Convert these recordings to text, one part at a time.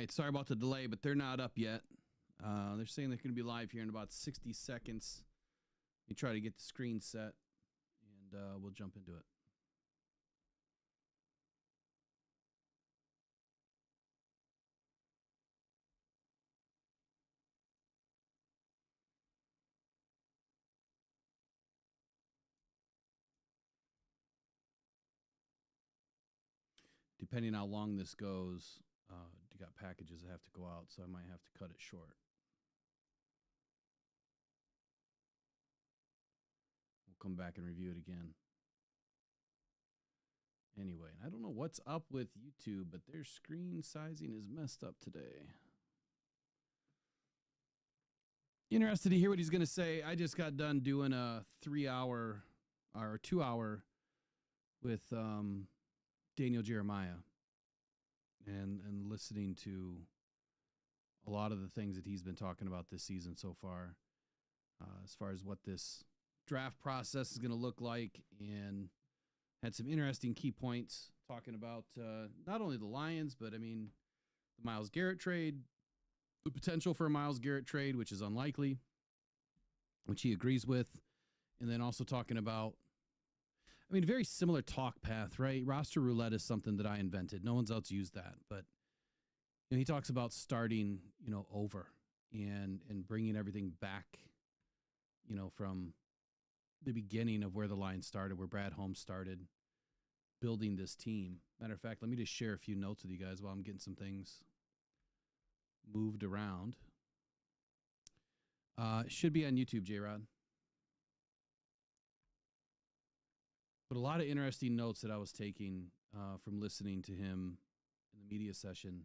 right. Sorry about the delay, but they're not up yet. They're saying they're going to be live here in about 60 seconds. You try to get the screen set, and we'll jump into it. Depending on how long this goes, you got packages that have to go out, so I might have to cut it short. We'll come back and review it again. Anyway, I don't know what's up with YouTube, but their screen sizing is messed up today. Interested to hear what he's going to say. I just got done doing a 3-hour or 2-hour with Daniel Jeremiah and listening to a lot of the things that he's been talking about this season so far, as far as what this draft process is going to look like, and had some interesting key points talking about not only the Lions, but I mean, the Myles Garrett trade, the potential for a Myles Garrett trade, which is unlikely, which he agrees with. And then also talking about, I mean, very similar talk path, right? Roster roulette is something that I invented. No one's else used that. But you know, he talks about starting, over and bringing everything back, from the beginning of where the Lions started, where Brad Holmes started building this team. Matter of fact, let me just share a few notes with you guys while I'm getting some things moved around. It should be on YouTube, J-Rod. But a lot of interesting notes that I was taking from listening to him in the media session,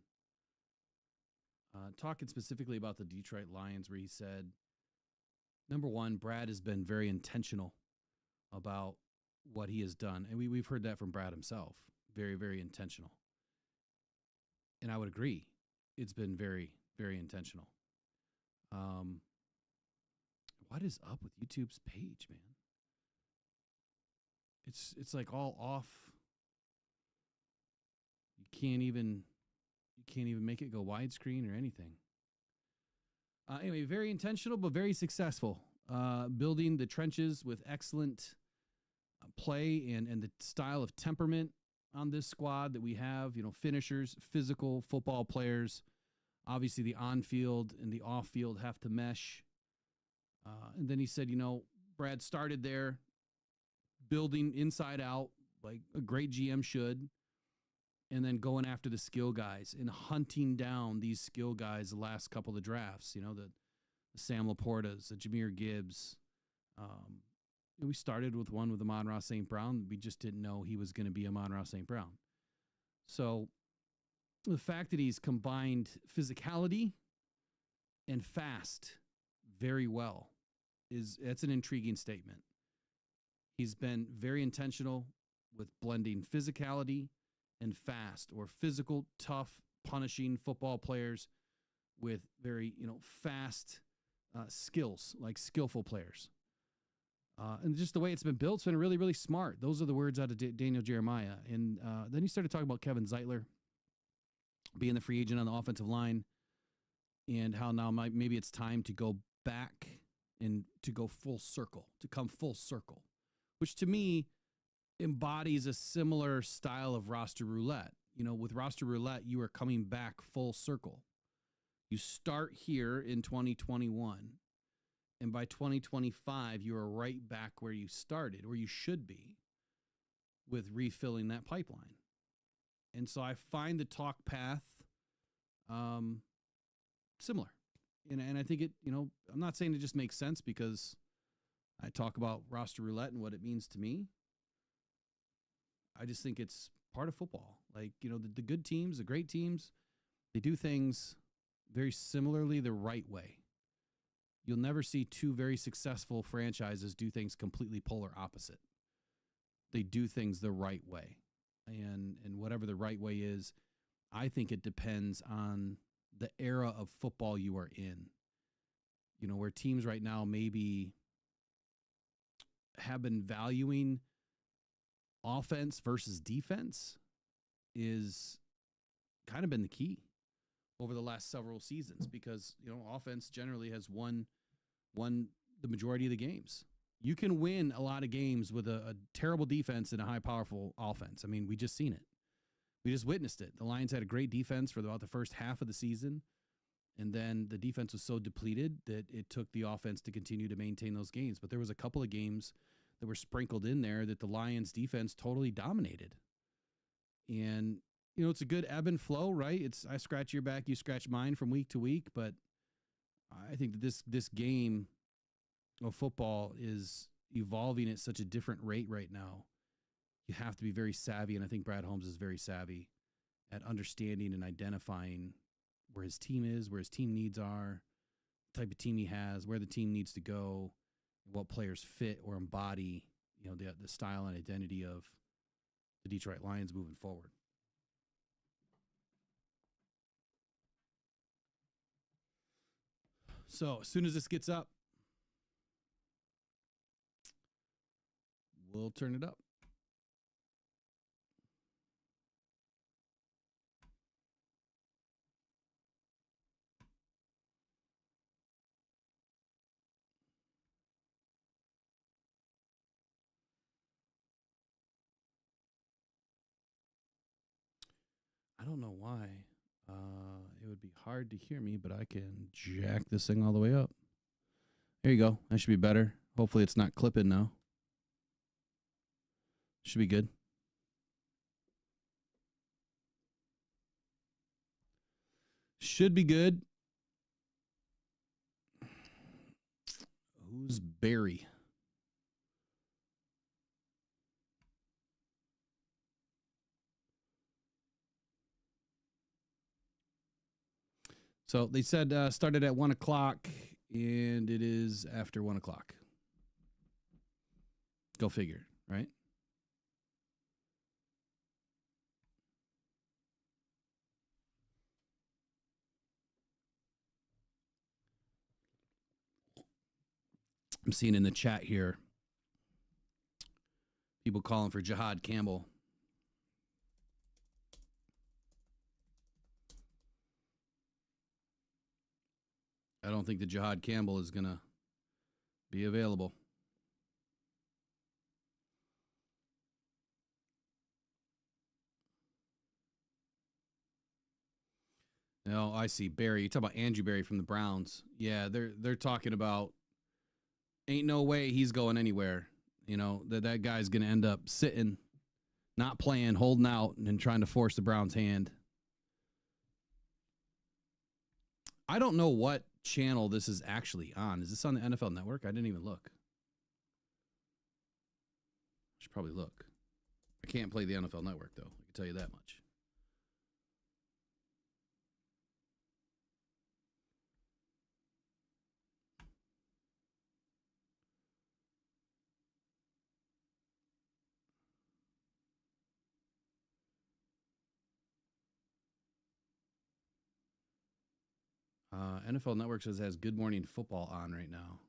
talking specifically about the Detroit Lions, where he said, number one, Brad has been very intentional about what he has done. And we've heard that from Brad himself. Very, very intentional. And I would agree. It's been very, very intentional. What is up with YouTube's page, man? It's like all off. You can't even make it go widescreen or anything. Anyway, very intentional, but very successful. Building the trenches with excellent play and the style of temperament on this squad that we have. Finishers, physical football players. Obviously, the on-field and the off-field have to mesh. And then he said, Brad started there, building inside out like a great GM should, and then going after the skill guys and hunting down these skill guys the last couple of drafts, the Sam Laportas, the Jahmyr Gibbs. We started with one with Amon-Ra St. Brown. We just didn't know he was going to be Amon-Ra St. Brown. So the fact that he's combined physicality and fast very well that's an intriguing statement. He's been very intentional with blending physicality and fast, or physical, tough, punishing football players with very, fast skills, like skillful players. And just the way it's been built, it's been really, really smart. Those are the words out of Daniel Jeremiah. And then he started talking about Kevin Zeitler being the free agent on the offensive line, and how now maybe it's time to go back and to go full circle, to come full circle, which to me embodies a similar style of roster roulette. With roster roulette, you are coming back full circle. You start here in 2021, and by 2025, you are right back where you started, or you should be, with refilling that pipeline. And so I find the talk path similar. And I think it, I'm not saying it just makes sense because I talk about roster roulette and what it means to me. I just think it's part of football. Like, the good teams, the great teams, they do things very similarly the right way. You'll never see two very successful franchises do things completely polar opposite. They do things the right way. And whatever the right way is, I think it depends on the era of football you are in. Where teams right now maybe have been valuing offense versus defense is kind of been the key. over the last several seasons because, offense generally has won the majority of the games. You can win a lot of games with a terrible defense and a high powerful offense. I mean, we just seen it. We just witnessed it. The Lions had a great defense for about the first half of the season, and then the defense was so depleted that it took the offense to continue to maintain those games. But there was a couple of games that were sprinkled in there that the Lions defense totally dominated. And, it's a good ebb and flow, right? It's I scratch your back, you scratch mine from week to week. But I think that this game of football is evolving at such a different rate right now. You have to be very savvy, and I think Brad Holmes is very savvy at understanding and identifying where his team is, where his team needs are, the type of team he has, where the team needs to go, what players fit or embody, the style and identity of the Detroit Lions moving forward. So as soon as this gets up, we'll turn it up. I don't know why. It would be hard to hear me, but I can jack this thing all the way up. There you go. That should be better. Hopefully it's not clipping now. Should be good. Should be good. Who's Barry? So they said started at 1 o'clock, and it is after 1 o'clock. Go figure, right? I'm seeing in the chat here people calling for Jihad Campbell. I don't think the Jihad Campbell is going to be available. No, I see Barry. You talk about Andrew Barry from the Browns. Yeah, they're talking about ain't no way he's going anywhere. That guy's going to end up sitting, not playing, holding out, and trying to force the Browns' hand. I don't know what channel this is actually on. Is this on the NFL Network? I didn't even look. I should probably look. I can't play the NFL Network, though. I can tell you that much. NFL Network says it has Good Morning Football on right now.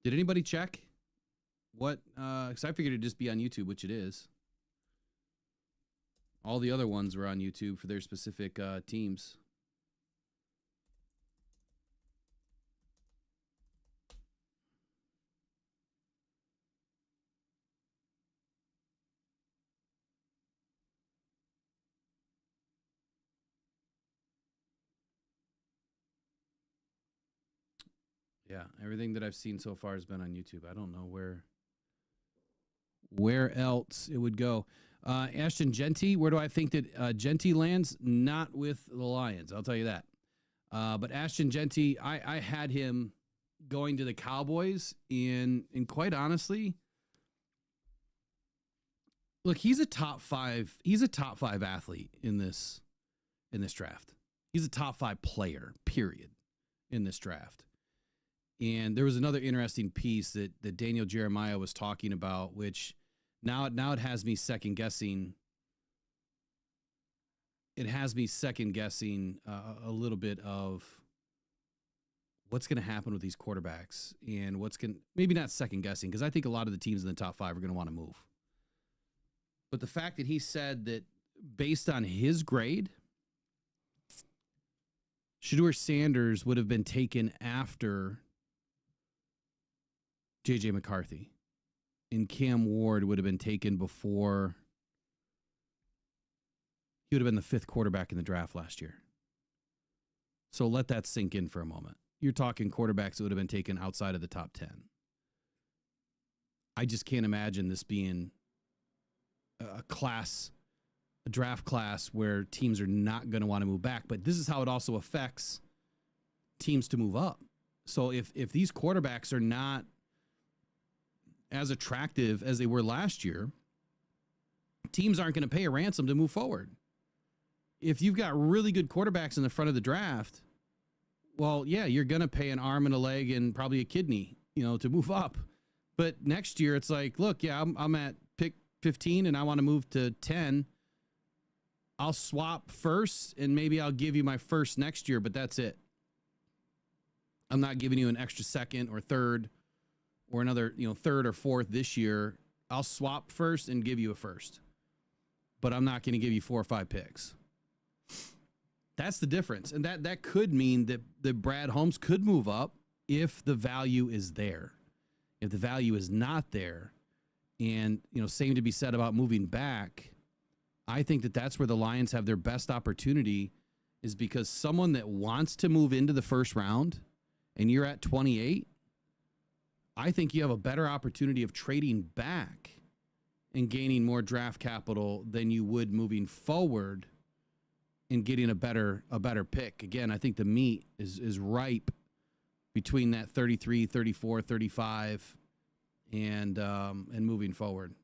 Did anybody check what? Because I figured it'd just be on YouTube, which it is. All the other ones were on YouTube for their specific teams. Yeah, everything that I've seen so far has been on YouTube. I don't know where else it would go. Ashton Genty, where do I think that Genty lands? Not with the Lions, I'll tell you that. But Ashton Genty, I had him going to the Cowboys, and quite honestly, look, he's a top five athlete in this draft. He's a top 5 player, period, in this draft. And there was another interesting piece that Daniel Jeremiah was talking about, which now it has me second guessing. It has me second guessing a little bit of what's going to happen with these quarterbacks and what's going to, maybe not second guessing, because I think a lot of the teams in the top 5 are going to want to move. But the fact that he said that based on his grade, Shedeur Sanders would have been taken after J.J. McCarthy, and Cam Ward would have been taken before. He would have been the 5th quarterback in the draft last year. So let that sink in for a moment. You're talking quarterbacks that would have been taken outside of the top 10. I just can't imagine this being a draft class where teams are not going to want to move back. But this is how it also affects teams to move up. So if these quarterbacks are not as attractive as they were last year, teams aren't going to pay a ransom to move forward. If you've got really good quarterbacks in the front of the draft, well, yeah, you're going to pay an arm and a leg and probably a kidney, to move up. But next year it's like, look, yeah, I'm at pick 15 and I want to move to 10. I'll swap first and maybe I'll give you my first next year, but that's it. I'm not giving you an extra second or third or another, third or fourth this year. I'll swap first and give you a first, but I'm not going to give you 4 or 5 picks. That's the difference. And that could mean that Brad Holmes could move up if the value is there. If the value is not there, and, same to be said about moving back, I think that's where the Lions have their best opportunity, is because someone that wants to move into the first round and you're at 28, I think you have a better opportunity of trading back and gaining more draft capital than you would moving forward and getting a better pick. Again, I think the meat is ripe between that 33, 34, 35 and moving forward.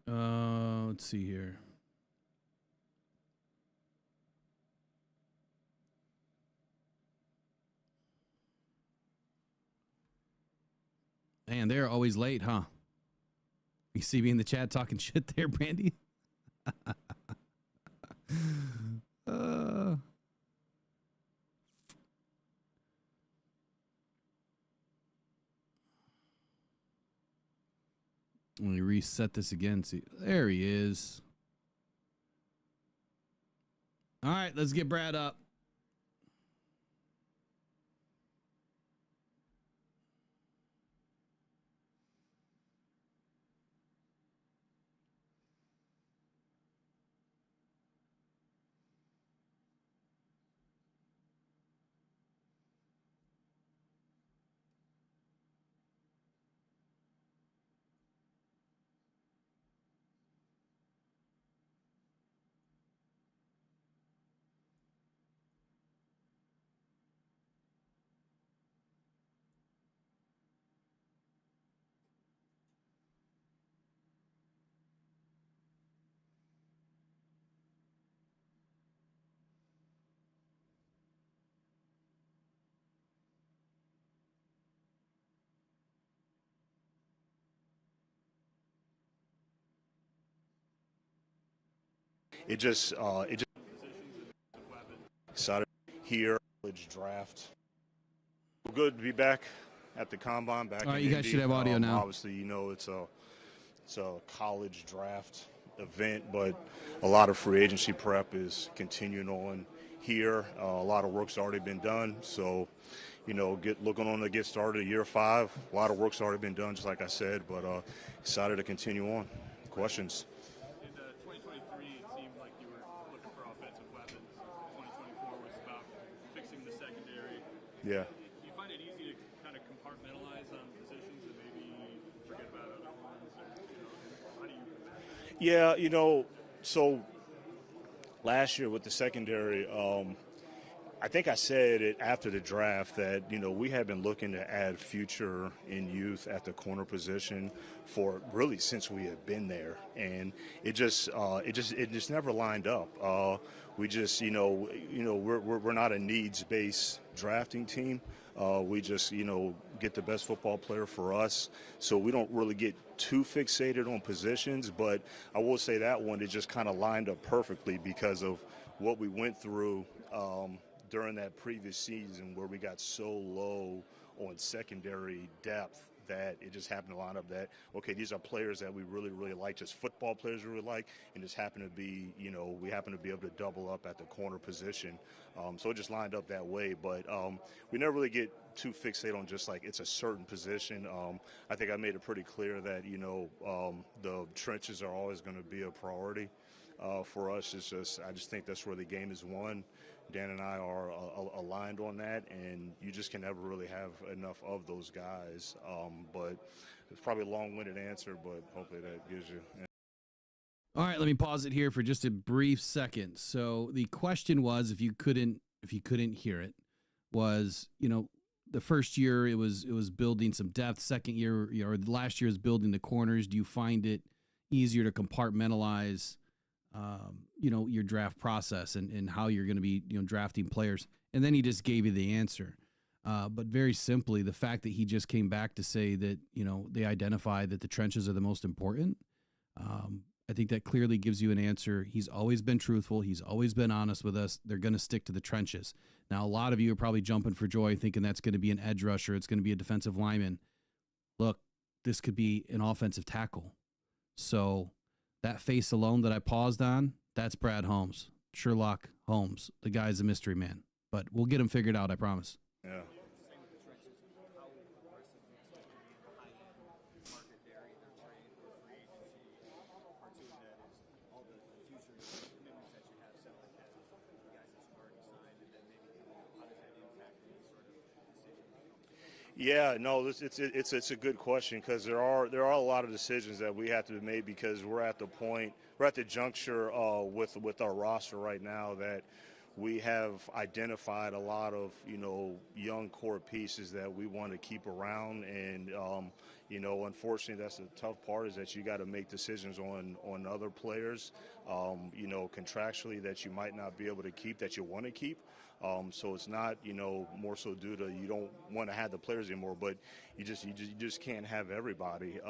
Let's see here. Man, they're always late, huh? You see me in the chat talking shit there, Brandy? Let me reset this again. See, there he is. All right, let's get Brad up. It just excited here, college draft. Good to be back at the combine. Back. All right, in you guys Indy. should have audio now. Obviously, it's a college draft event, but a lot of free agency prep is continuing on here. A lot of work's already been done, so looking on to get started at year 5. A lot of work's already been done, just like I said, but excited to continue on. Questions? In 2023, it seemed like you were looking for offensive weapons. 2024 was about fixing the secondary. Yeah. Do you find it easy to kind of compartmentalize on positions and maybe forget about other ones? Or, how do you compare? Yeah, so last year with the secondary, I think I said it after the draft that, we have been looking to add future in youth at the corner position for really since we have been there. And it just never lined up. We just, we're not a needs-based drafting team. We just, get the best football player for us. So we don't really get too fixated on positions. But I will say that one, it just kind of lined up perfectly because of what we went through during that previous season where we got so low on secondary depth that it just happened to line up that, okay, these are players that we really, really like, just football players we really like, and just happen to be, we happen to be able to double up at the corner position. So it just lined up that way. But we never really get too fixated on just like it's a certain position. I think I made it pretty clear that, the trenches are always going to be a priority. For us, I just think that's where the game is won. Dan and I are aligned on that, and you just can never really have enough of those guys. But it's probably a long-winded answer, but hopefully that gives you. All right, let me pause it here for just a brief second. So the question was, if you couldn't hear it, was, the first year it was building some depth. Second year, or last year is building the corners. Do you find it easier to compartmentalize your draft process and how you're going to be, drafting players? And then he just gave you the answer. But very simply, the fact that he just came back to say that, they identify that the trenches are the most important. I think that clearly gives you an answer. He's always been truthful. He's always been honest with us. They're going to stick to the trenches. Now, a lot of you are probably jumping for joy thinking that's going to be an edge rusher. It's going to be a defensive lineman. Look, this could be an offensive tackle. So that face alone that I paused on, that's Brad Holmes, Sherlock Holmes. The guy's a mystery man, but we'll get him figured out, I promise. Yeah. Yeah, no, it's a good question because there are a lot of decisions that we have to make because we're at the juncture with our roster right now that we have identified a lot of young core pieces that we want to keep around, and unfortunately that's the tough part is that you got to make decisions on other players, contractually that you might not be able to keep that you want to keep. So it's not, more so due to you don't want to have the players anymore, but you just can't have everybody.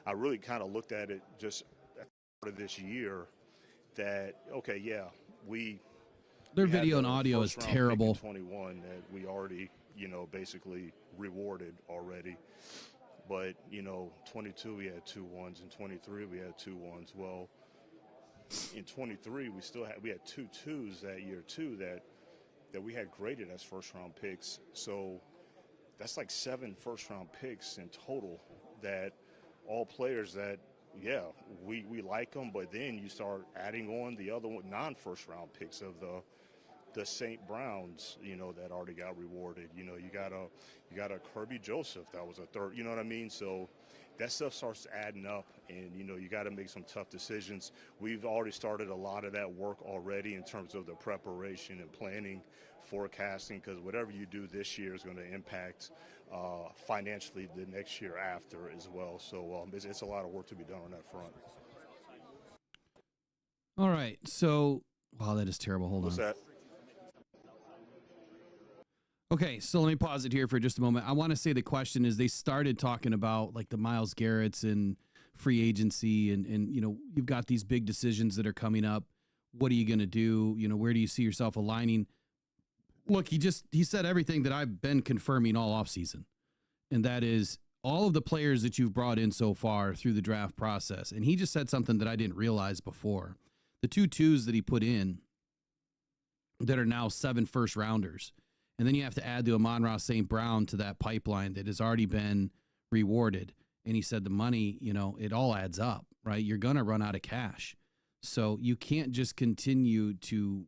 I really kind of looked at it just at the start of this year that, okay, yeah, their video and audio is terrible. 21 that we already, basically rewarded already. But, 22 we had 2 1s, and 23 we had 2 1s. Well, in 23 we had 2 2s that year too that we had graded as first-round picks. So that's like 7 first-round picks in total that all players that, yeah, we like them, but then you start adding on the other non-first-round picks of the St. Browns, that already got rewarded. You got a Kirby Joseph that was a third, you know what I mean? So that stuff starts adding up, and, you got to make some tough decisions. We've already started a lot of that work already in terms of the preparation and planning, forecasting, because whatever you do this year is going to impact financially the next year after as well. So it's a lot of work to be done on that front. All right. So, wow, that is terrible. Hold on. What's that? Okay, so let me pause it here for just a moment. I want to say the question is they started talking about like the Myles Garrett's and free agency and you've got these big decisions that are coming up. What are you going to do? Where do you see yourself aligning? Look, he said everything that I've been confirming all offseason, and that is all of the players that you've brought in so far through the draft process. And he just said something that I didn't realize before. The 2 2s that he put in that are now 7 first-rounders. And then you have to add the Amon-Ra St. Brown to that pipeline that has already been rewarded. And he said the money, it all adds up, right? You're going to run out of cash. So you can't just continue to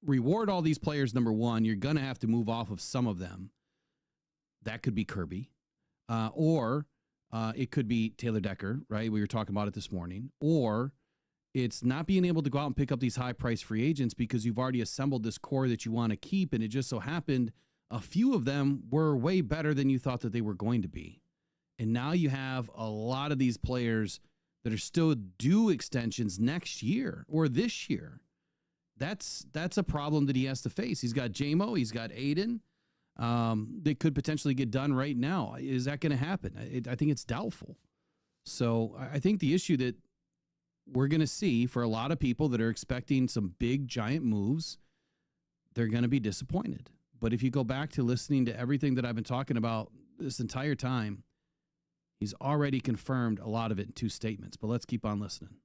reward all these players, number one. You're going to have to move off of some of them. That could be Kirby. Or it could be Taylor Decker, right? We were talking about it this morning. Or It's not being able to go out and pick up these high price free agents because you've already assembled this core that you want to keep. And it just so happened a few of them were way better than you thought that they were going to be. And now you have a lot of these players that are still due extensions next year or this year. That's a problem that he has to face. He's got JMO, he's got Aiden. They could potentially get done right now. Is that going to happen? I think it's doubtful. So I think the issue that we're going to see for a lot of people that are expecting some big giant moves, they're going to be disappointed. But if you go back to listening to everything that I've been talking about this entire time, he's already confirmed a lot of it in 2 statements. But let's keep on listening.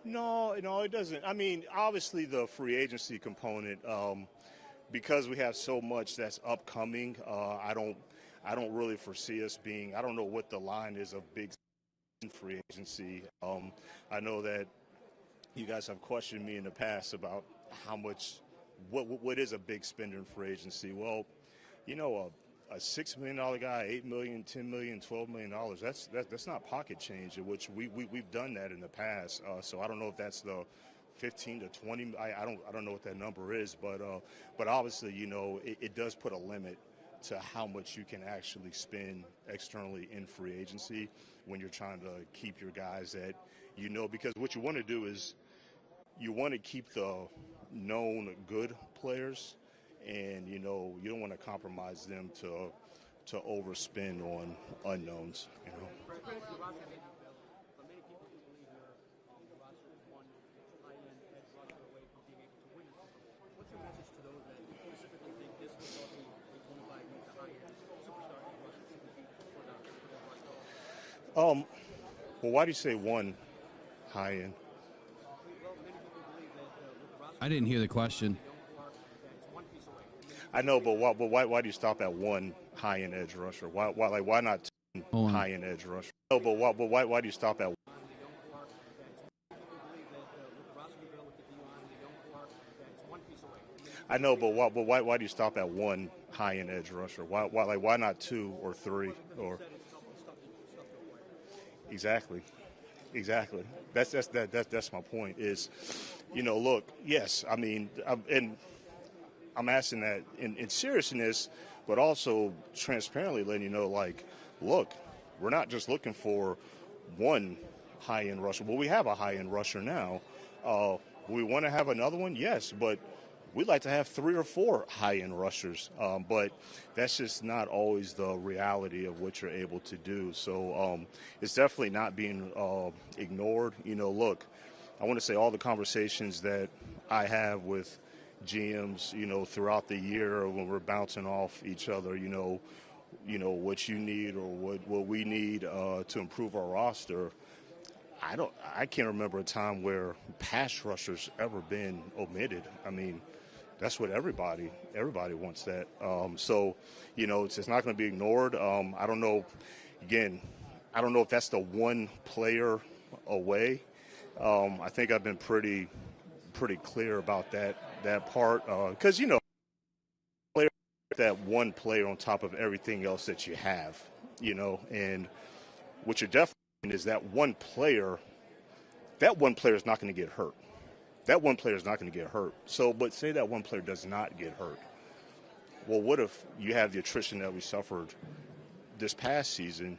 No, it doesn't. I mean, obviously the free agency component, because we have so much that's upcoming, I don't really foresee us being. I don't know what the line is of big free agency. I know that you guys have questioned me in the past about how much, what is a big spender in free agency? Well, a $6 million guy, $8 million, $10 million, $12 million, that's not pocket change, which we've done that in the past. So I don't know if that's the 15 to 20. I don't know what that number is, but obviously, it does put a limit to how much you can actually spend externally in free agency when you're trying to keep your guys that, because what you want to do is you want to keep the known good players, and you don't want to compromise them to overspend on unknowns. Well, why do you say one high end? I didn't hear the question. I know, but why do you stop at one high end edge rusher? Why not two high end edge rusher? No, but why do you stop at? I know, but why do you stop at one high end edge rusher? Why not 2 or 3 or? Exactly. That's my point. Is, look, yes, I mean, I'm asking that in seriousness, but also transparently letting you know, like, look, we're not just looking for one high-end rusher. Well, we have a high-end rusher now. We want to have another one, yes, but we'd like to have 3 or 4 high-end rushers. But that's just not always the reality of what you're able to do. So it's definitely not being ignored. Look, I want to say all the conversations that I have with GMs, throughout the year when we're bouncing off each other, what you need or what we need to improve our roster. I can't remember a time where pass rushers ever been omitted. I mean, that's what everybody wants that. So, it's not going to be ignored. I don't know. Again, I don't know if that's the one player away. I think I've been pretty clear about that part, because that one player on top of everything else that you have, and what you're definitely is that one player is not going to get hurt. That one player is not going to get hurt. So, but say that one player does not get hurt. Well, what if you have the attrition that we suffered this past season,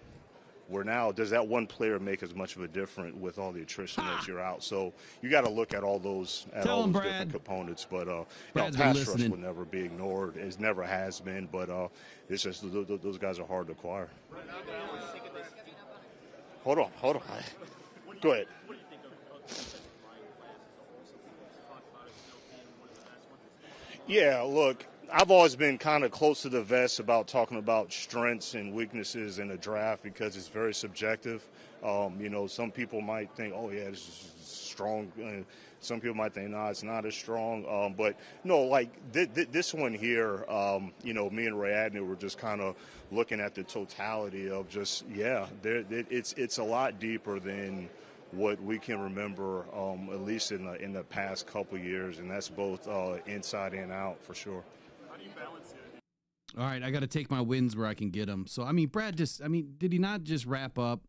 where now does that one player make as much of a difference with all the attrition that you're out? So you got to look at all those different components. But pass rush will never be ignored. It never has been. But it's just those guys are hard to acquire. Hold on. Go ahead. Yeah, look, I've always been kind of close to the vest about talking about strengths and weaknesses in a draft because it's very subjective. Some people might think, oh, yeah, this is strong. Some people might think, no, it's not as strong. But, no, like this one here, me and Ray Adney were just kind of looking at the totality of just, it's a lot deeper than what we can remember, at least in the past couple years, and that's both inside and out for sure. How do you balance it? All right, I got to take my wins where I can get them. So, I mean, Brad did he not just wrap up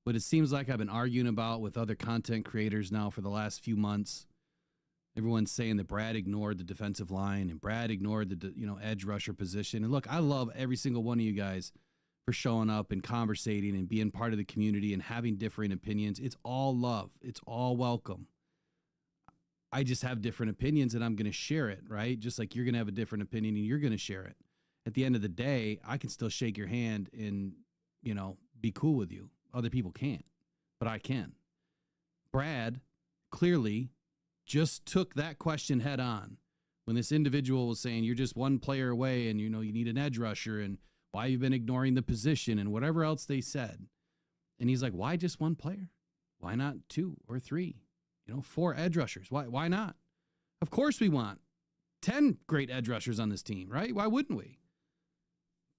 what it seems like I've been arguing about with other content creators now for the last few months. Everyone's saying that Brad ignored the defensive line and Brad ignored the edge rusher position. And look, I love every single one of you guys for showing up and conversating and being part of the community and having differing opinions. It's all love. It's all welcome. I just have different opinions and I'm going to share it, right? Just like you're going to have a different opinion and you're going to share it. At the end of the day, I can still shake your hand and, be cool with you. Other people can't, but I can. Brad clearly just took that question head on when this individual was saying you're just one player away and you need an edge rusher and why you've been ignoring the position and whatever else they said. And he's like, why just one player? Why not 2 or 3? 4 edge rushers. Why not? Of course we want 10 great edge rushers on this team, right? Why wouldn't we?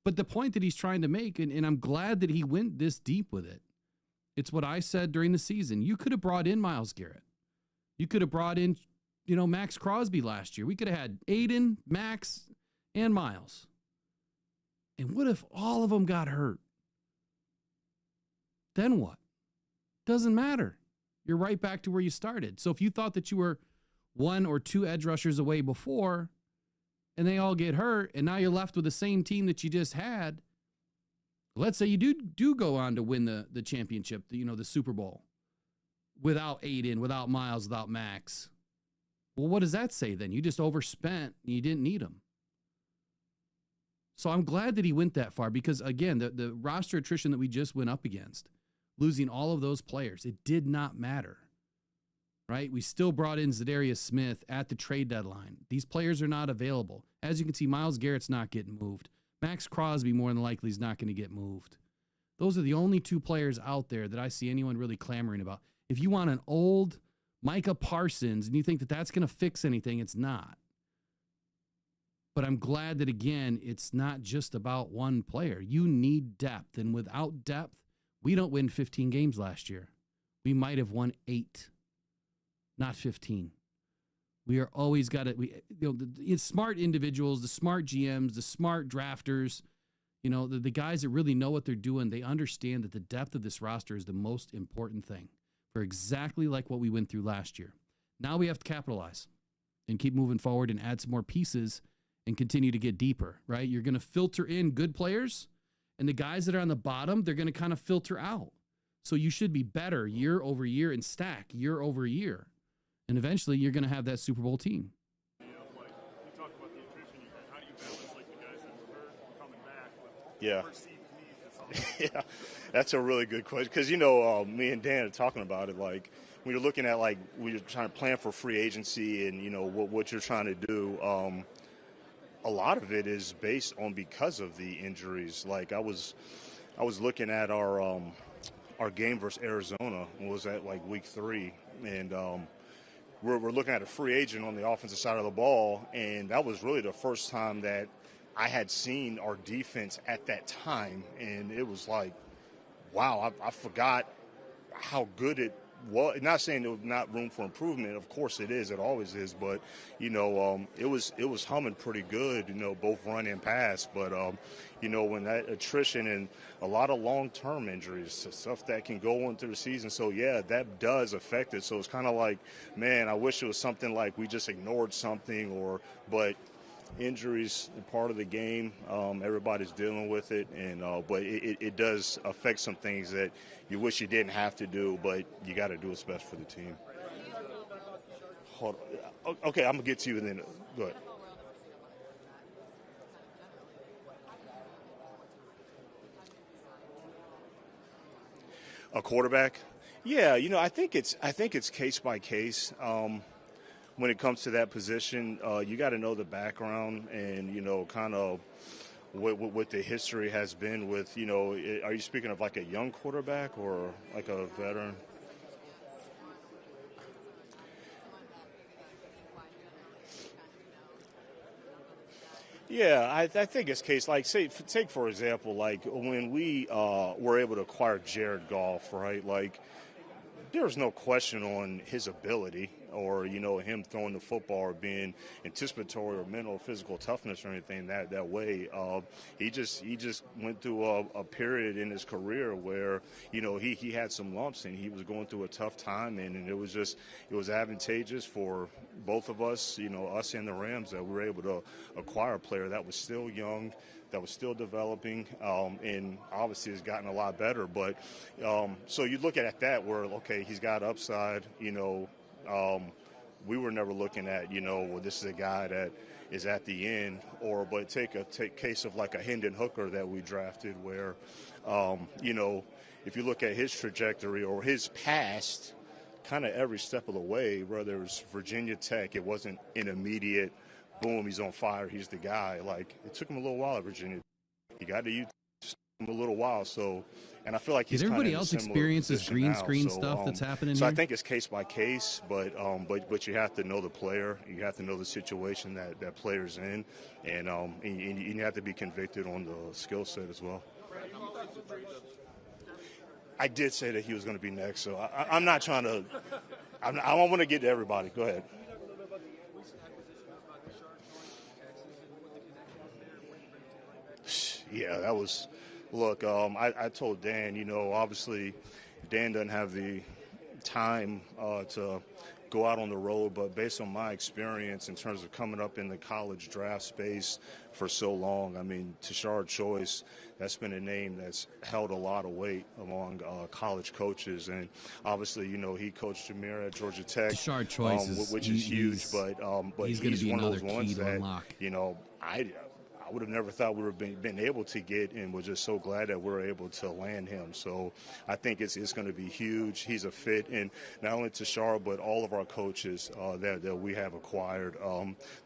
But the point that he's trying to make, and I'm glad that he went this deep with it, it's what I said during the season. You could have brought in Myles Garrett. You could have brought in, Max Crosby last year. We could have had Aiden, Max, and Myles. And what if all of them got hurt? Then what? Doesn't matter. You're right back to where you started. So if you thought that you were 1 or 2 edge rushers away before, and they all get hurt, and now you're left with the same team that you just had, let's say you do go on to win the championship, the Super Bowl, without Aiden, without Myles, without Max. Well, what does that say then? You just overspent and you didn't need them. So I'm glad that he went that far because, again, the roster attrition that we just went up against, losing all of those players, it did not matter, right? We still brought in Zadarius Smith at the trade deadline. These players are not available. As you can see, Myles Garrett's not getting moved. Max Crosby, more than likely, is not going to get moved. Those are the only 2 players out there that I see anyone really clamoring about. If you want an old Micah Parsons and you think that that's going to fix anything, it's not. But I'm glad that, again, it's not just about one player. You need depth. And without depth, we don't win 15 games last year. We might have won 8, not 15. We are always got it. The smart individuals, the smart GMs, the smart drafters, the guys that really know what they're doing, they understand that the depth of this roster is the most important thing for exactly like what we went through last year. Now we have to capitalize and keep moving forward and add some more pieces and continue to get deeper, right? You're going to filter in good players, and the guys that are on the bottom, they're going to kind of filter out. So you should be better year over year and stack year over year. And eventually you're going to have that Super Bowl team. You talk about the attrition you had. How do you balance the guys that were hurt coming back with Yeah. perceived needs? Yeah, that's a really good question because, me and Dan are talking about it. Like, when you're looking at, when you're trying to plan for free agency and, what you're trying to do, a lot of it is based on because of the injuries. Like, I was looking at our game versus Arizona. Was at, week 3. And we're looking at a free agent on the offensive side of the ball, and that was really the first time that I had seen our defense at that time, and it was like, wow, I forgot how good it was. Not saying there was not room for improvement. Of course it is. It always is. But, it was humming pretty good, both run and pass. But, when that attrition and a lot of long-term injuries, stuff that can go on through the season. So, yeah, that does affect it. So it's kind of like, man, I wish it was something like we just ignored something but injuries are part of the game. Everybody's dealing with it, and but it does affect some things that you wish you didn't have to do, but you got to do what's best for the team. Hold on. Okay, I'm gonna get to you, and then go ahead. A quarterback? Yeah, I think it's case by case. When it comes to that position, you got to know the background and, kind of what the history has been with, are you speaking of like a young quarterback or like a veteran? Yeah, I think it's case like take for example, like when we were able to acquire Jared Goff, right? Like, there's no question on his ability. or, you know, him throwing the football or being anticipatory or mental or physical toughness or anything that way. He just went through a period in his career where, you know, he had some lumps and he was going through a tough time, and it was advantageous for both of us, you know, us and the Rams, that we were able to acquire a player that was still young, that was still developing, and obviously has gotten a lot better. But so you look at that where, okay, he's got upside, you know. We were never looking at, you know, well, this is a guy that is at the end, but take case of like a Hendon Hooker that we drafted where, you know, if you look at his trajectory or his past, kind of every step of the way, whether it was Virginia Tech, it wasn't an immediate, boom, he's on fire, he's the guy. Like, it took him a little while at Virginia. He got to use him a little while, so, and I feel like he's Did kind of everybody else experience this green screen stuff that's happening so here? I think it's case by case, but you have to know the player, you have to know the situation that player's in, and you have to be convicted on the skill set as well. I did say that he was going to be next, so I'm not trying to. I don't want to get to everybody. Go ahead. Yeah, that was. Look, I told Dan, you know, obviously Dan doesn't have the time to go out on the road, but based on my experience in terms of coming up in the college draft space for so long, I mean, Tashard Choice, that's been a name that's held a lot of weight among college coaches, and obviously, you know, he coached Jameer at Georgia Tech, Tashard Choice which is huge, but he's one of those ones that, you know, I would have never thought we would have been able to get, and we're just so glad that we're able to land him. So I think it's going to be huge. He's a fit, and not only Tashard, but all of our coaches that we have acquired.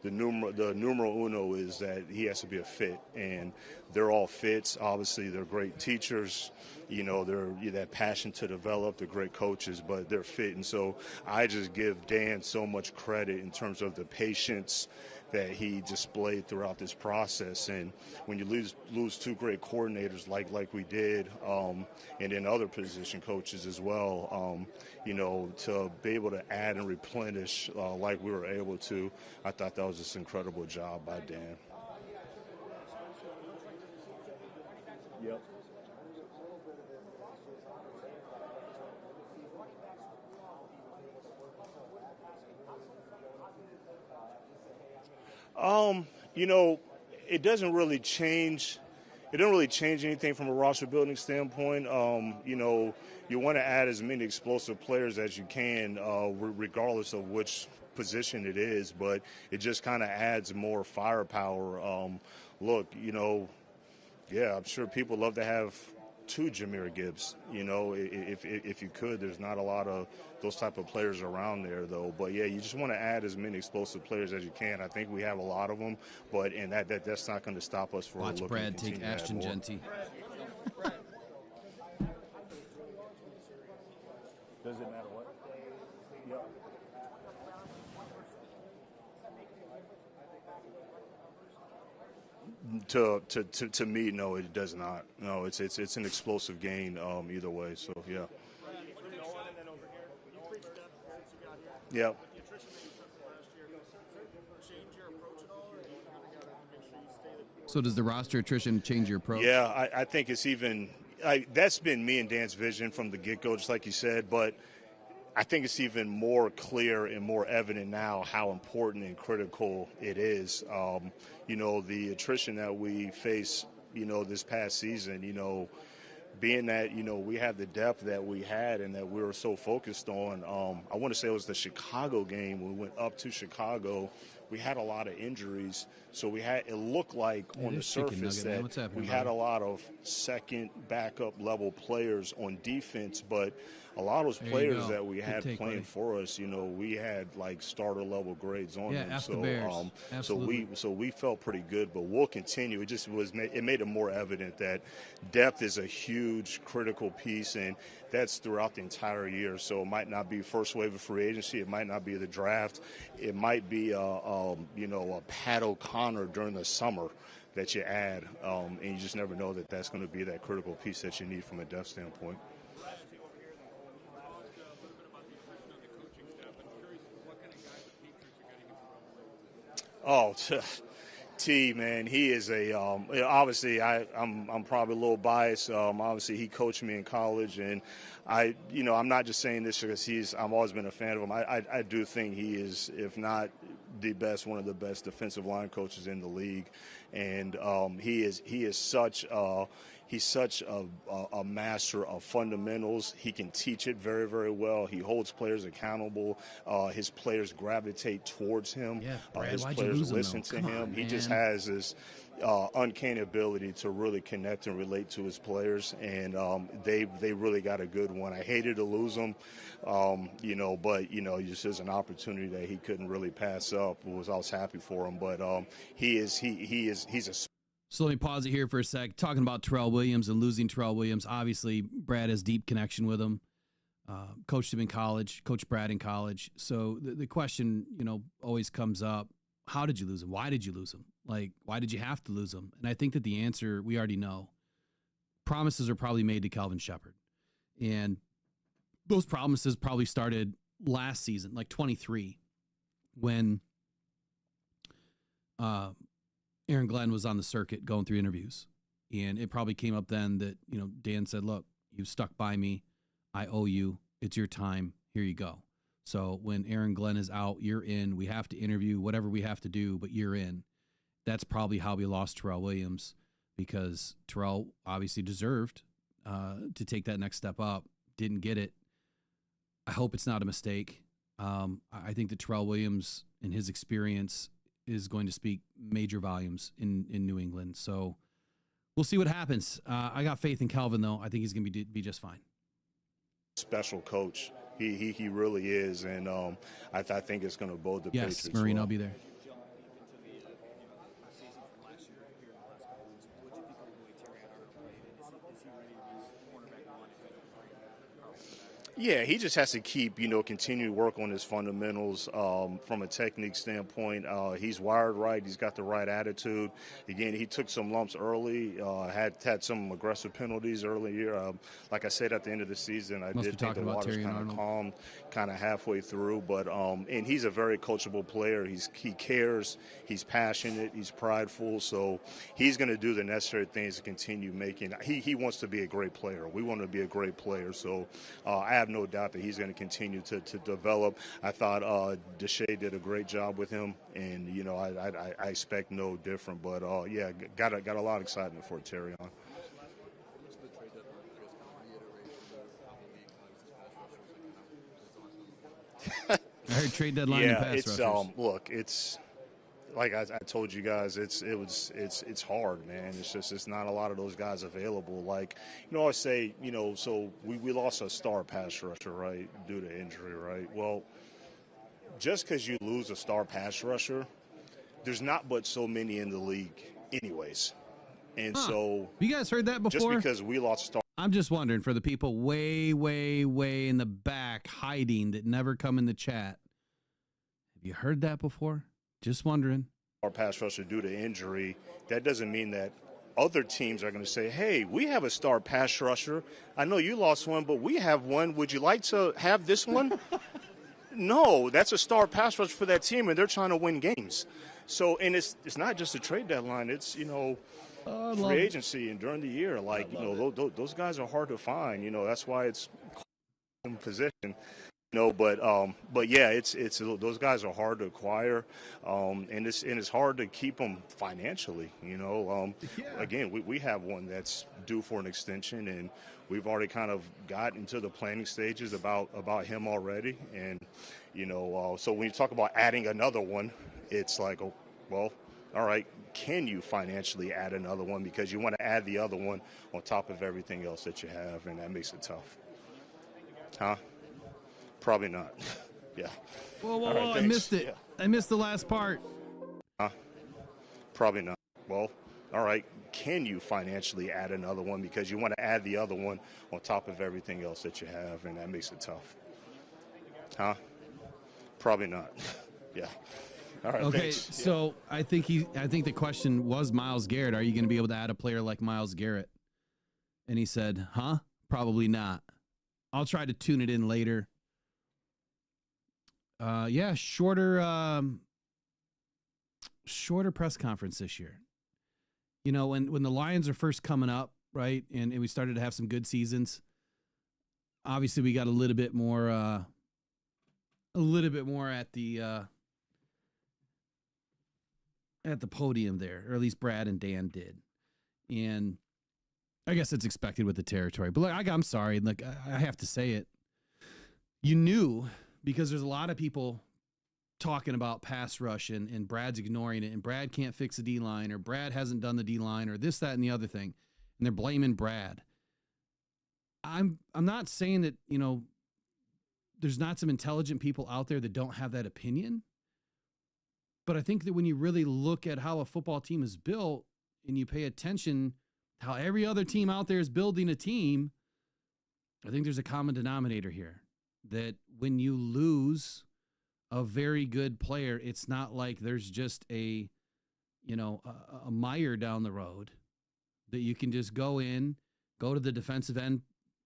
The numero uno is that he has to be a fit, and they're all fits. Obviously, they're great teachers. You know, they're that passion to develop. They're great coaches, but they're fit. And so I just give Dan so much credit in terms of the patience that he displayed throughout this process. And when you lose two great coordinators like we did, and then other position coaches as well, you know, to be able to add and replenish like we were able to, I thought that was just an incredible job by Dan. Yep. You know, it doesn't really change. It doesn't really change anything from a roster building standpoint. You know, you want to add as many explosive players as you can, regardless of which position it is. But it just kind of adds more firepower. Look, you know, yeah, I'm sure people love to have two Jahmyr Gibbs. You know, if you could, there's not a lot of those type of players around there, though. But yeah, you just want to add as many explosive players as you can. I think we have a lot of them, but that's not going to stop us from watch Brad take Ashton Genty. Does it matter what? Yep. To me, no, it does not. No, it's an explosive gain either way. So yeah. Yeah. So does the roster attrition change your approach? Yeah, I think it's even that's been me and Dan's vision from the get-go, just like you said, but I think it's even more clear and more evident now how important and critical it is. You know, the attrition that we face, you know, this past season, you know, being that, you know, we have the depth that we had and that we were so focused on. I want to say it was the Chicago game. We went up to Chicago. We had a lot of injuries, so it looked like on the surface that we had a lot of second backup level players on defense, but a lot of those players that we had playing for us, you know, we had like starter level grades on them. F the Bears. So we felt pretty good, but we'll continue. It made it more evident that depth is a huge critical piece, and that's throughout the entire year. So it might not be first wave of free agency, it might not be the draft, it might be a Pat O'Connor during the summer that you add, and you just never know that that's going to be that critical piece that you need from a depth standpoint. Oh, T, man, he is a obviously I'm probably a little biased. Obviously he coached me in college, and I'm not just saying this because I've always been a fan of him. I do think he is, if not the best, one of the best defensive line coaches in the league, and he is such he's such a master of fundamentals. He can teach it very, very well. He holds players accountable. His players gravitate towards him. Yeah, Brad, His why'd you players lose him, listen though? to Come him. on, He just man. has this uncanny ability to really connect and relate to his players, and they really got a good one. I hated to lose him, but just as an opportunity that he couldn't really pass up. I was happy for him, but he's a So let me pause it here for a sec. Talking about Terrell Williams and losing Terrell Williams. Obviously, Brad has deep connection with him. Coached him in college, coached Brad in college. So the question, always comes up, how did you lose him? Why did you lose him? Like, why did you have to lose him? And I think that the answer we already know. Promises are probably made to Calvin Shepard. And those promises probably started last season, like 23, when Aaron Glenn was on the circuit going through interviews. And it probably came up then that, Dan said, look, you've stuck by me. I owe you. It's your time. Here you go. So when Aaron Glenn is out, you're in. We have to interview, whatever we have to do, but you're in. That's probably how we lost Terrell Williams, because Terrell obviously deserved to take that next step up. Didn't get it. I hope it's not a mistake. I think that Terrell Williams and his experience is going to speak major volumes in New England. So we'll see what happens. I got faith in Calvin, though. I think he's going to be just fine. special coach. He really is, and I think it's going to bode the Patriots Yes, Marine, well. I'll be there. Yeah, he just has to keep, continue to work on his fundamentals from a technique standpoint. He's wired right. He's got the right attitude. Again, he took some lumps early, had some aggressive penalties early year. Like I said, at the end of the season, I Must be did think the talking about water's Terry kind of Arnold. calmed kind of halfway through. But and he's a very coachable player. He cares. He's passionate. He's prideful. So he's going to do the necessary things to continue making. He wants to be a great player. We want to be a great player. So I have no doubt that he's going to continue to develop. I thought Deshae did a great job with him, and I expect no different. But yeah, got a lot of excitement for Terry on. I heard trade deadline and Yeah, pass it's rushers. look, it's like I told you guys, it's hard, man. It's not a lot of those guys available. Like, I say, so we lost a star pass rusher, right, due to injury, right? Well, just because you lose a star pass rusher, there's not but so many in the league, anyways. And so, You guys heard that just before? because we lost a star. I'm just wondering, for the people way, way, way in the back hiding that never come in the chat. Have you heard that before? Just wondering. Our pass rusher due to injury, that doesn't mean that other teams are going to say, hey, we have a star pass rusher. I know you lost one, but we have one. Would you like to have this one? No, that's a star pass rusher for that team, and they're trying to win games. So, and it's not just a trade deadline. It's, free agency and during the year. Like, those guys are hard to find. That's why it's in position. But yeah, it's those guys are hard to acquire, and it's hard to keep them financially. Again, we have one that's due for an extension, and we've already kind of got into the planning stages about him already. And so when you talk about adding another one, it's like, oh, well, all right, can you financially add another one, because you want to add the other one on top of everything else that you have, and that makes it tough. Huh? Probably not. Yeah. Whoa, All right, I thanks. missed it. Yeah. I missed the last part. Probably not. Well, all right, can you financially add another one, because you want to add the other one on top of everything else that you have, and that makes it tough. Huh? Probably not. Yeah. All right, Okay, thanks. so I think the question was Myles Garrett. Are you going to be able to add a player like Myles Garrett? And he said, huh? Probably not. I'll try to tune it in later. Yeah, shorter shorter press conference this year. You know, when the Lions are first coming up, right, and we started to have some good seasons, obviously we got a little bit more at the podium there, or at least Brad and Dan did. And I guess it's expected with the territory. But look, I'm sorry, like I have to say it. You knew, because there's a lot of people talking about pass rush and Brad's ignoring it, and Brad can't fix the D-line, or Brad hasn't done the D-line, or this, that, and the other thing. And they're blaming Brad. I'm not saying that, you know, there's not some intelligent people out there that don't have that opinion. But I think that when you really look at how a football team is built and you pay attention to how every other team out there is building a team, I think there's a common denominator here, that when you lose a very good player, it's not like there's just a Meyer down the road that you can just go to the defensive end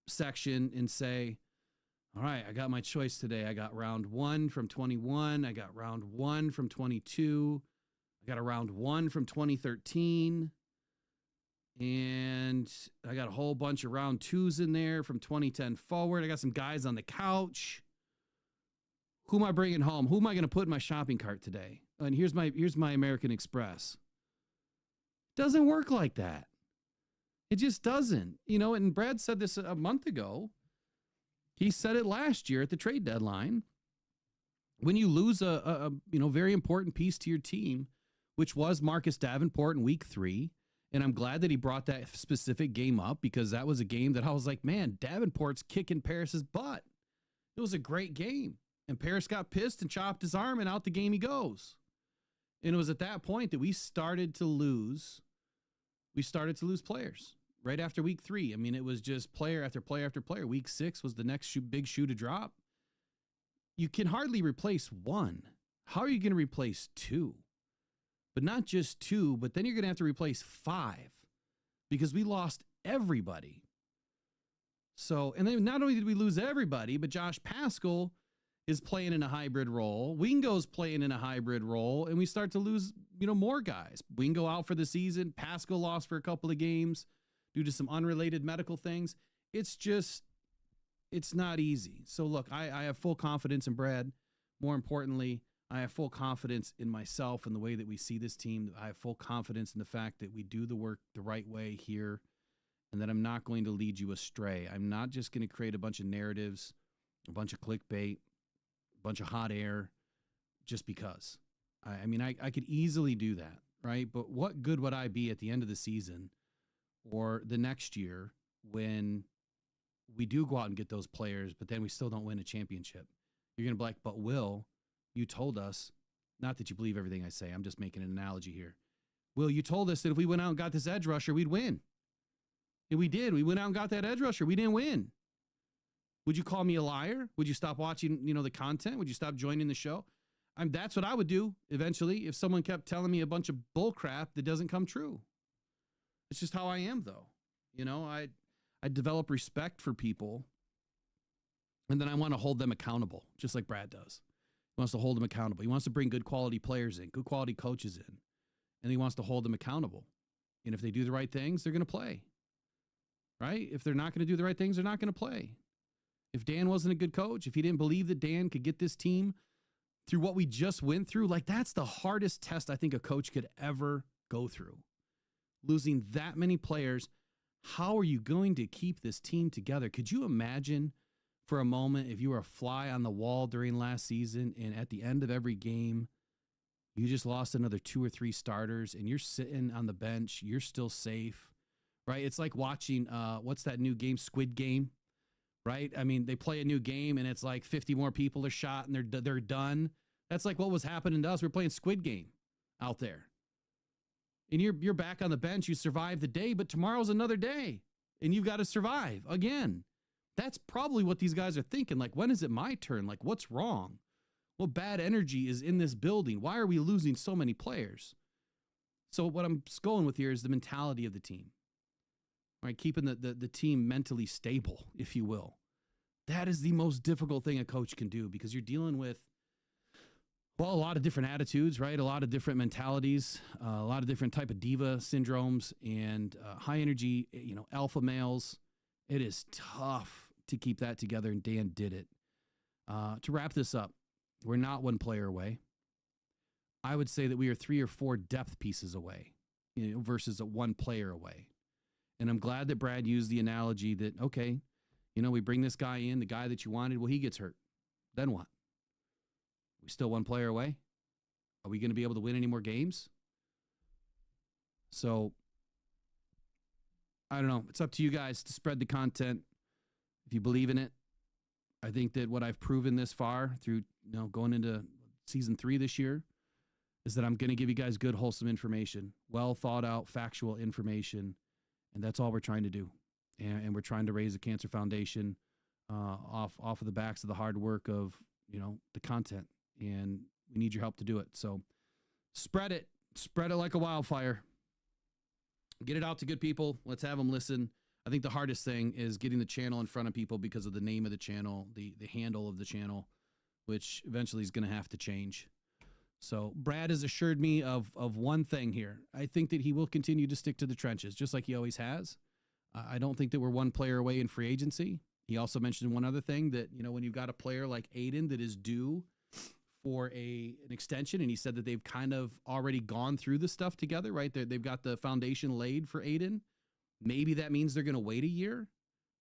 section and say, all right, I got my choice today. I got round 1 from 21. I got round 1 from 22. I got a round 1 from 2013. And I got a whole bunch of round 2s in there from 2010 forward. I got some guys on the couch. Who am I bringing home? Who am I going to put in my shopping cart today? And here's my American Express. Doesn't work like that. It just doesn't. You know, and Brad said this a month ago. He said it last year at the trade deadline. When you lose a very important piece to your team, which was Marcus Davenport in week 3, and I'm glad that he brought that specific game up, because that was a game that I was like, man, Davenport's kicking Paris's butt. It was a great game. And Paris got pissed and chopped his arm, and out the game he goes. And it was at that point that we started to lose players right after week 3. I mean, it was just player after player after player. Week 6 was the next big shoe to drop. You can hardly replace 1. How are you going to replace 2? But not just 2, but then you're going to have to replace 5, because we lost everybody. So, and then not only did we lose everybody, but Josh Paschal is playing in a hybrid role. Wingo's playing in a hybrid role, and we start to lose, more guys. Wingo out for the season. Paschal lost for a couple of games due to some unrelated medical things. It's not easy. So look, I have full confidence in Brad. More importantly, I have full confidence in myself and the way that we see this team. I have full confidence in the fact that we do the work the right way here, and that I'm not going to lead you astray. I'm not just going to create a bunch of narratives, a bunch of clickbait, a bunch of hot air just because. I could easily do that, right? But what good would I be at the end of the season or the next year when we do go out and get those players, but then we still don't win a championship? You're going to be like, but Will, you told us, not that you believe everything I say, I'm just making an analogy here. Will, you told us that if we went out and got this edge rusher, we'd win. And we did. We went out and got that edge rusher. We didn't win. Would you call me a liar? Would you stop watching, the content? Would you stop joining the show? That's what I would do eventually if someone kept telling me a bunch of bull crap that doesn't come true. It's just how I am, though. I develop respect for people, and then I want to hold them accountable, just like Brad does. He wants to hold them accountable. He wants to bring good quality players in, good quality coaches in, and he wants to hold them accountable. And if they do the right things, they're going to play, right? If they're not going to do the right things, they're not going to play. If Dan wasn't a good coach, if he didn't believe that Dan could get this team through what we just went through, like that's the hardest test I think a coach could ever go through. Losing that many players, how are you going to keep this team together? Could you imagine for a moment if you were a fly on the wall during last season and at the end of every game, you just lost another 2 or 3 starters and you're sitting on the bench, you're still safe, right? It's like watching, what's that new game, Squid Game, right? I mean, they play a new game and it's like 50 more people are shot and they're done. That's like what was happening to us. We're playing Squid Game out there. And you're back on the bench, you survive the day, but tomorrow's another day and you've got to survive again. That's probably what these guys are thinking. Like, when is it my turn? Like, what's wrong? What bad energy is in this building? Why are we losing so many players? So what I'm going with here is the mentality of the team, right? Keeping the team mentally stable, if you will. That is the most difficult thing a coach can do because you're dealing with Well, a lot of different attitudes, right? A lot of different mentalities, a lot of different type of diva syndromes, and high energy, alpha males. It is tough to keep that together, and Dan did it. To wrap this up, we're not one player away. I would say that we are 3 or 4 depth pieces away, versus a one player away. And I'm glad that Brad used the analogy that, okay, we bring this guy in, the guy that you wanted, well, he gets hurt. Then what? We still one player away? Are we going to be able to win any more games? So, I don't know. It's up to you guys to spread the content if you believe in it. I think that what I've proven this far through, going into season 3 this year is that I'm going to give you guys good, wholesome information, well thought out, factual information. And that's all we're trying to do. And we're trying to raise a cancer foundation off of the backs of the hard work of, the content. And we need your help to do it. So spread it like a wildfire. Get it out to good people. Let's have them listen. I think the hardest thing is getting the channel in front of people because of the name of the channel, the handle of the channel, which eventually is going to have to change. So Brad has assured me of one thing here. I think that he will continue to stick to the trenches, just like he always has. I don't think that we're one player away in free agency. He also mentioned one other thing that, when you've got a player like Aiden that is due for an extension, and he said that they've kind of already gone through the stuff together, right? They've got the foundation laid for Aiden. Maybe that means they're going to wait a year.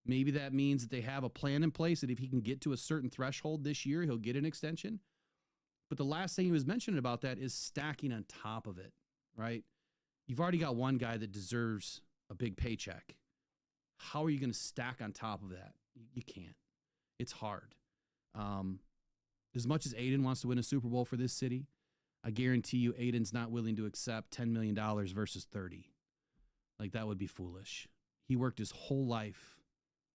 Maybe that means that they have a plan in place that if he can get to a certain threshold this year, he'll get an extension. But the last thing he was mentioning about that is stacking on top of it, right? You've already got one guy that deserves a big paycheck. How are you going to stack on top of that? You can't. It's hard. As much as Aiden wants to win a Super Bowl for this city, I guarantee you Aiden's not willing to accept $10 million versus 30. Like, that would be foolish. He worked his whole life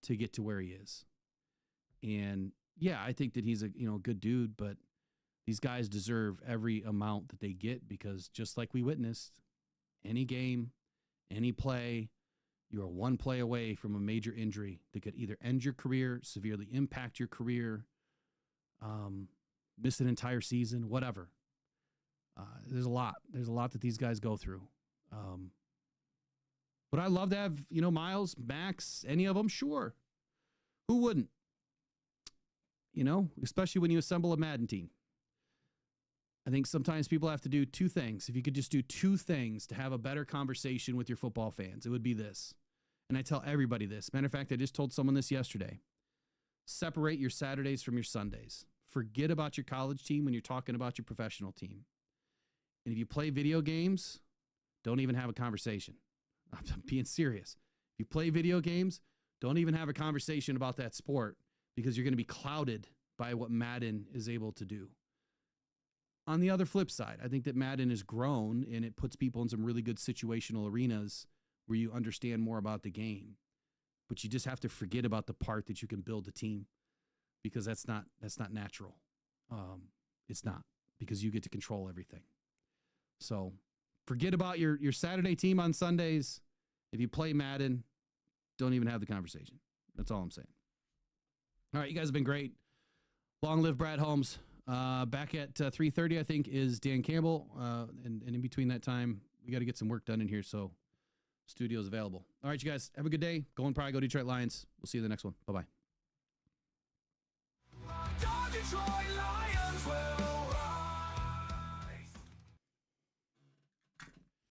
to get to where he is. And yeah, I think that he's a good dude, but these guys deserve every amount that they get because just like we witnessed, any game, any play, you're one play away from a major injury that could either end your career, severely impact your career, miss an entire season, whatever. There's a lot that these guys go through. But I'd love to have, Miles, Max, any of them. Sure. Who wouldn't? Especially when you assemble a Madden team. I think sometimes people have to do 2 things. If you could just do 2 things to have a better conversation with your football fans, it would be this. And I tell everybody this. Matter of fact, I just told someone this yesterday. Separate your Saturdays from your Sundays. Forget about your college team when you're talking about your professional team. And if you play video games, don't even have a conversation. I'm being serious. If you play video games, don't even have a conversation about that sport because you're going to be clouded by what Madden is able to do. On the other flip side, I think that Madden has grown and it puts people in some really good situational arenas where you understand more about the game. But you just have to forget about the part that you can build a team because that's not natural. It's not because you get to control everything. So forget about your Saturday team on Sundays. If you play Madden, don't even have the conversation. That's all I'm saying. All right, you guys have been great. Long live Brad Holmes. Back at 3:30, I think, is Dan Campbell. And in between that time, we got to get some work done in here. So studio's available. All right, you guys, have a good day. Go Detroitlions. We'll see you in the next one. Bye-bye. Detroit Lions will